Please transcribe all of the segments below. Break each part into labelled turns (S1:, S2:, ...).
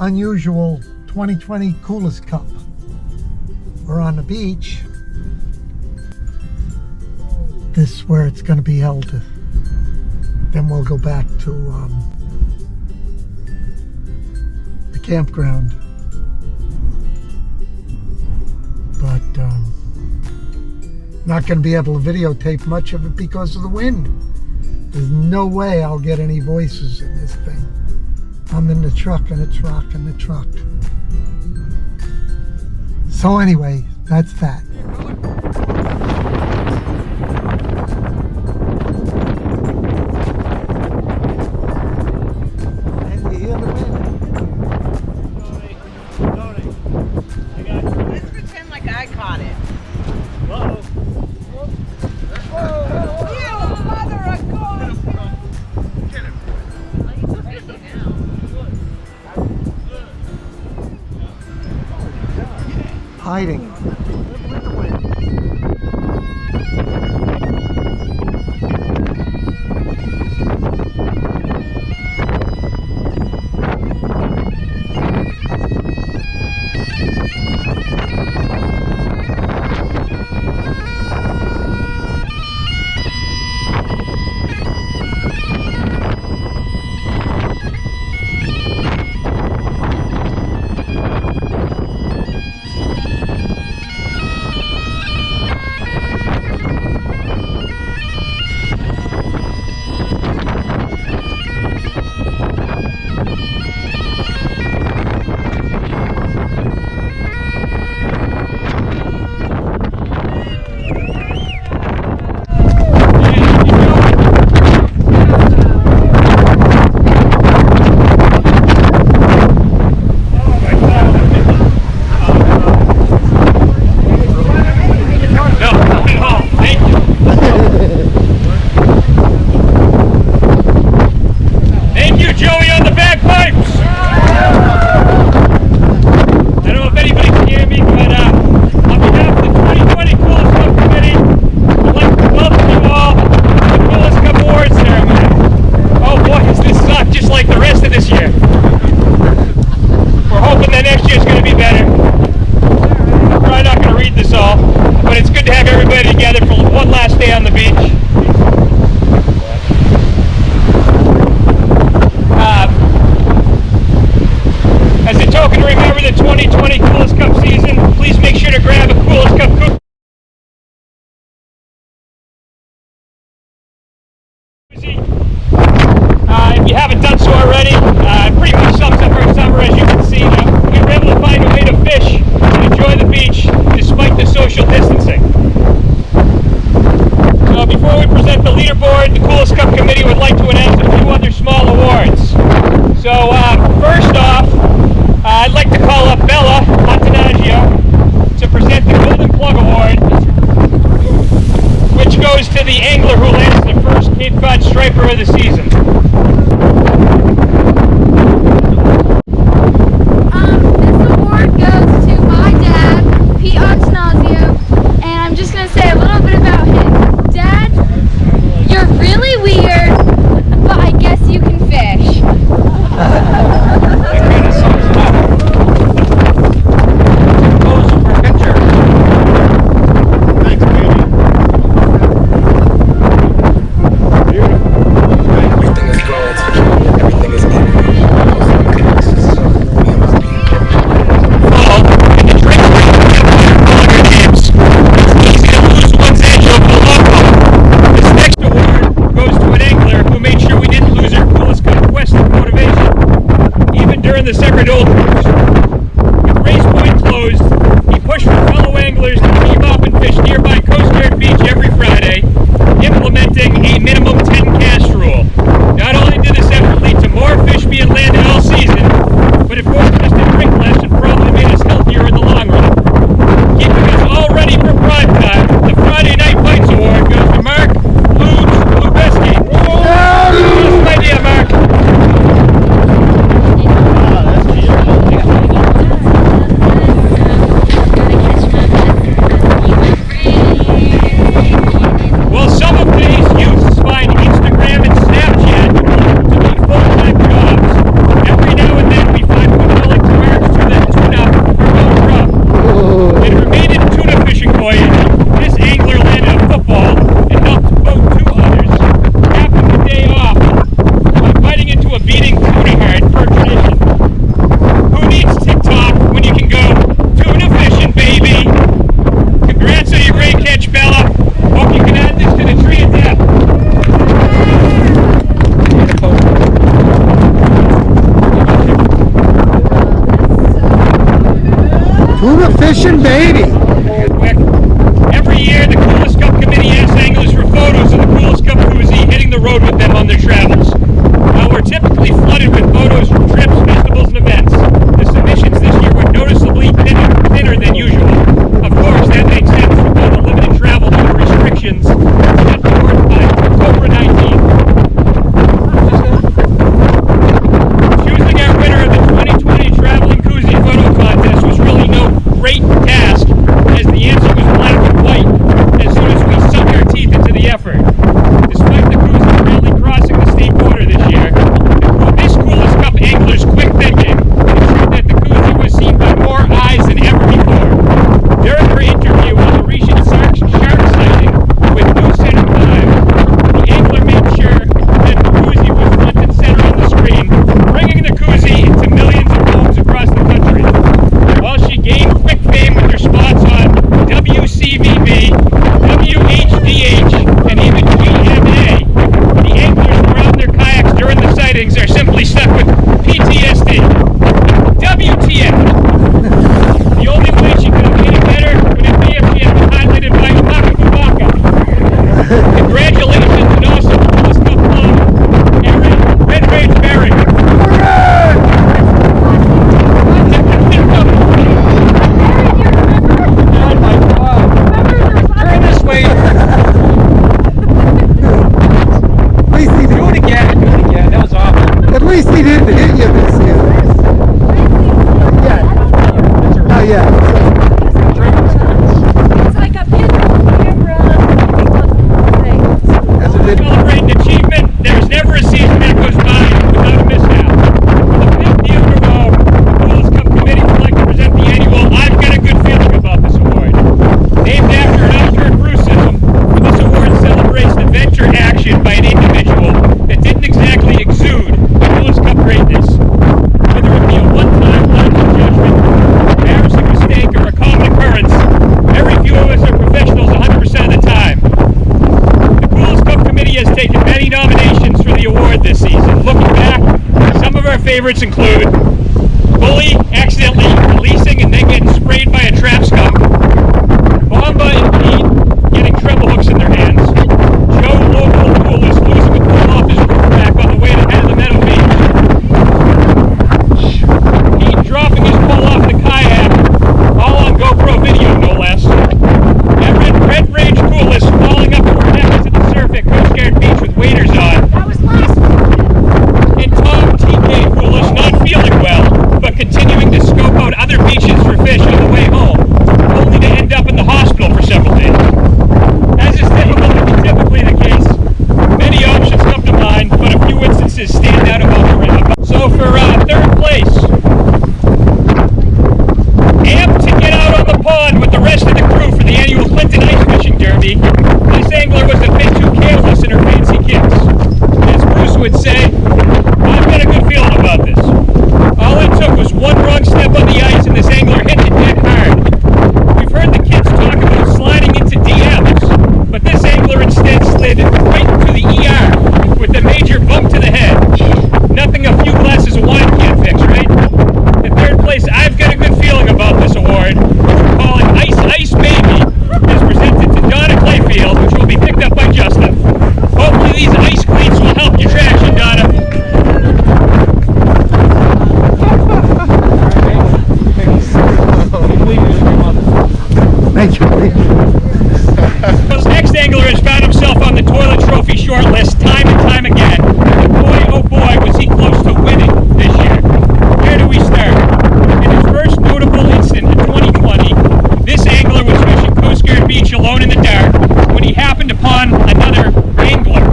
S1: unusual 2020 Kulis Cup. We're on the beach. This is where it's going to be held. Then we'll go back to the campground. But not going to be able to videotape much of it because of the wind. There's no way I'll get any voices in this thing. I'm in the truck and it's rocking the truck. So anyway, that's that. And you hear the wind.
S2: Let's pretend like I caught it.
S3: Uh-oh.
S2: You mother of God!
S3: Get him.
S1: Hiding.
S3: The 2020 Kulis Cup season, please make sure to grab a Kulis Cup koozie. If you haven't done so already, it pretty much sums up our summer. As you can see, we were able to find a way to fish and enjoy the beach despite the social distancing. So before we present the leaderboard, the Kulis Cup committee would like to announce a few other small awards. So first off, I'd like to call up Bella to present the Golden Plug Award, which goes to the angler who lands the first Cape Cod striper of the season.
S4: This award goes to my dad, Pete Antanasio, and I'm just going to say a little bit about him. Dad, you're really weird, but I guess you can fish.
S3: The second old with race point closed, he pushed for fellow anglers to team up and fish nearby Coast Guard Beach every Friday, implementing a minimum 10 cast rule. Not only did this effort lead to more fish being landed all season, but it forced us to drink less and probably made us healthier in the long run. Keeping us all ready for prime time, the Friday Night Bites Award goes to Mark Lubeski. What's my idea, Mark? Well, some of today's youths find Instagram and Snapchat to be full-time jobs. Every now and then
S1: fishing baby.
S3: Quick. Every year, the Kulis Cup Committee asks anglers for photos of the Kulis Cup koozie hitting the road with them on their travels. While we're typically flooded with photos from trips, festivals, and events, the submissions this year were noticeably thinner than usual. Of course, that makes sense with all the limited travel due to restrictions set forth by October 19th. Choosing our winner of the 2020 Traveling Koozie Photo Contest was really no great task, as the answer was black and white as soon as we sunk our teeth into the effort. Despite the koozie barely crossing the state border this year, this Kulis Cup angler's quick thinking ensured that the koozie was seen by more eyes than ever before. During her interview on the recent shark sighting with News Center 5, the angler made sure that the koozie was front and center on the screen, bringing the koozie into millions of homes across the country. While she gained quick fame with her spots on WCVB, WHDH, and even GMA, the anglers around their kayaks during the sightings are simply stuck with PTSD. WTF! The only way she could have made it better would it be if she had been highlighted by Baka. Congratulations and awesome Kulis Cup club, Aaron Red Rage Barry. Oh my God! Turn this way.
S1: At least he
S3: Do it again. That was awful.
S1: At least he didn't hit you this year. Not yet.
S4: It's like a pinball camera.
S1: Has it been?
S3: Celebrating achievement, there's never a season that goes by without a mishap. The big deal to go, the Kulis Cup Committee would like to present the annual I've Got a Good Feeling About This award. Named after an Oscar Bruceism, this award celebrates the venture action by an individual that didn't exactly exude the Kulis Cup greatness. Whether it be a one-time lapse in judgment, embarrassing mistake, or a common occurrence, very few of us are professionals 100% of the time. The Kulis Cup Committee has taken many nominations for the award this season. Looking back, some of our favorites include Bully accidentally releasing and then getting sprayed by a trap skunk, Bomba and Pete getting treble hooks in their hands, Joe Local Coolest losing a pull off his roof rack on the way to head of the Meadow Beach, Pete dropping his pull off the kayak, all on GoPro video no less, Everett Red Rage Coolest falling up to her neck into the surf at Coast Guard Beach with waders on,
S4: That was last week.
S3: and Tom TK Coolest not feeling well, but continuing to scope out other beaches for fish on the way home, only to end up in the hospital for several days. As is typically the case, many options come to mind, but a few instances stand out above the rim. So for third place, amped to get out on the pond with the rest of the crew for the annual Clinton Ice Fishing Derby, this angler was a bit too careless in her fancy kicks. As Bruce would say, I've got a good feeling about this. All it took was one wrong step on the ice and this angler hit it dead hard. We've heard the kids talk about sliding into DMs, but this angler instead slid right into the ER with a major bump to the head. Nothing a few glasses of wine can't fix, right? In third place, I've got a good feeling about this award, which we're calling Ice Ice Baby, is presented to Donna Clayfield, which will be picked up by Justin. Hopefully these ice cleats will help your traction, Donna.
S1: Thank you.
S3: This next angler has found himself on the toilet trophy short list time and time again. And boy, oh boy, was he close to winning this year. Where do we start? In his first notable incident in 2020, this angler was fishing Coast Guard Beach alone in the dark when he happened upon another angler.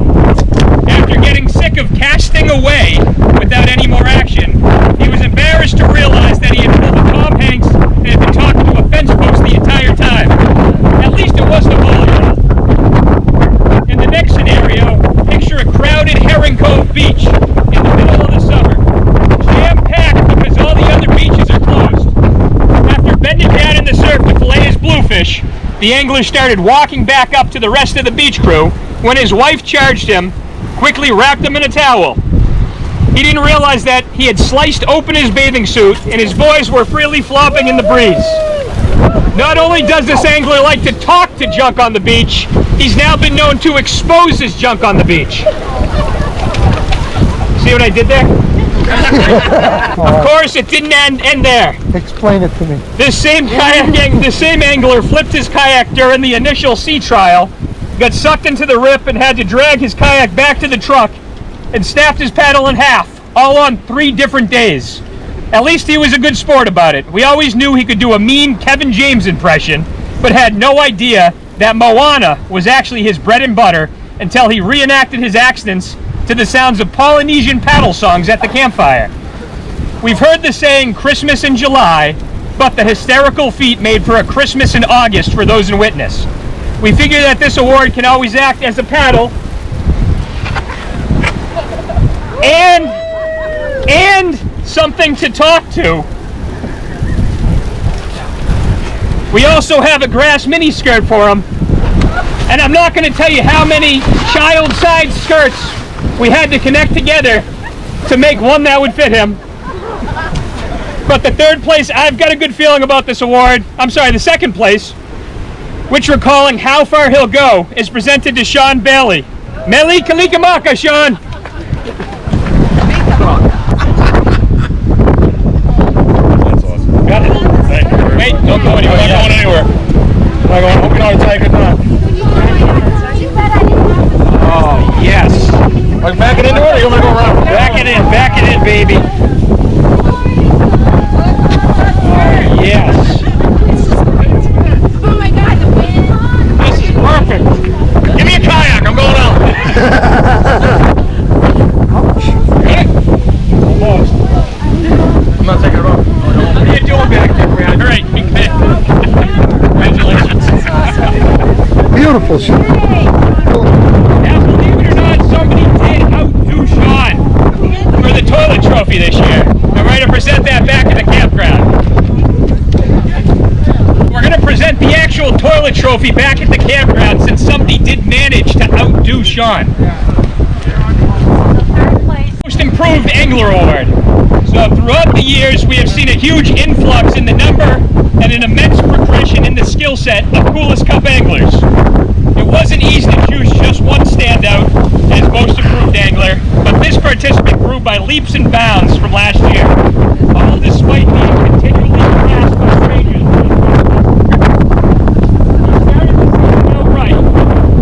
S3: After getting sick of casting away without any more action, he was embarrassed to realize that he had pulled a Tom Hanks and had been talking to a fence post the entire time. At least it wasn't a volleyball. In the next scenario, picture a crowded Herring Cove beach in the middle of the summer, jam-packed because all the other beaches are closed. After bending down in the surf to fillet his bluefish, the angler started walking back up to the rest of the beach crew when his wife charged him, quickly wrapped him in a towel. He didn't realize that he had sliced open his bathing suit and his boys were freely flopping in the breeze. Not only does this angler like to talk to junk on the beach, he's now been known to expose his junk on the beach. See what I did there? Of course, it didn't end there.
S1: Explain it to me.
S3: This same angler flipped his kayak during the initial sea trial, got sucked into the rip and had to drag his kayak back to the truck and snapped his paddle in half, all on 3 different days. At least he was a good sport about it. We always knew he could do a mean Kevin James impression, but had no idea that Moana was actually his bread and butter until he reenacted his accidents to the sounds of Polynesian paddle songs at the campfire. We've heard the saying Christmas in July, but the hysterical feat made for a Christmas in August for those in witness. We figure that this award can always act as a paddle and something to talk to. We also have a grass mini skirt for him, and I'm not going to tell you how many child-sized skirts we had to connect together to make one that would fit him. But the 3rd place, I've got a good feeling about this award. I'm sorry, the 2nd place, which we're calling How Far He'll Go, is presented to Sean Bailey. Meli Kalikamaka, Sean!
S5: That's awesome.
S3: Got it.
S5: Thank you.
S3: Wait, don't go anywhere.
S5: I'm not going anywhere. I'm not going. Hope you know how to take a good time.
S3: Oh, yes.
S5: Like back it into it, or you want me to go around?
S3: Back it in, baby. Oh, yes.
S4: Oh my God, the wind.
S3: This is perfect.
S5: Give me a kayak. I'm going out.
S3: Got it?
S5: Almost. I'm not taking it off.
S3: What are you doing back there, Brad? All right, congratulations.
S1: Beautiful shot.
S3: Now, believe it or not, somebody did outdo Sean for the toilet trophy this year. I'm ready to present that back in the campground. We're going to present the actual toilet trophy back at the campground since somebody did manage to outdo Sean. Most Improved Angler Award. So throughout the years, we have seen a huge influx in the number and an immense progression in the skill set of Kulis Cup anglers. It wasn't easy to choose just one standout as Most Improved Angler, but this participant grew by leaps and bounds from last year, all despite being continually harassed by strangers. He started the season out right,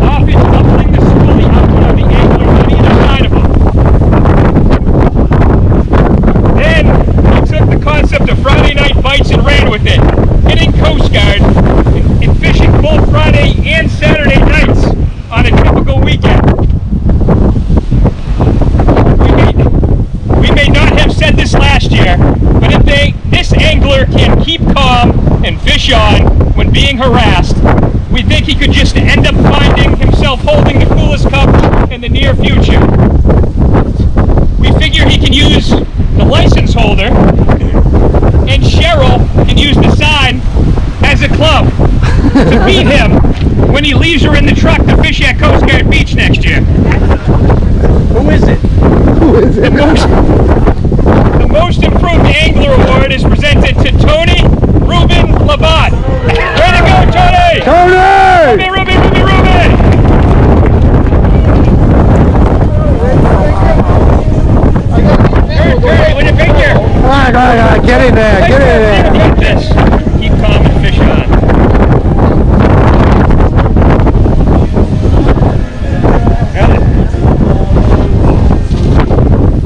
S3: often doubling the schoolie output of the anglers on either side of him. Then he took the concept of Friday night bites and ran with it, hitting Coast Guard and fishing both Friday and Saturday nights on a typical weekend. We may not have said this last year, but if this angler can keep calm and fish on when being harassed, we think he could just end up finding himself holding the Kulis Cup in the near future. We figure he can use the license holder, and Cheryl can use the sign as a club to beat him when he leaves her in the truck to fish at Coast Guard Beach next year. Who is it?
S1: Who is it?
S3: The Most Improved Angler Award is presented to Tony Ruben Labat. Way to go, Tony!
S1: Tony!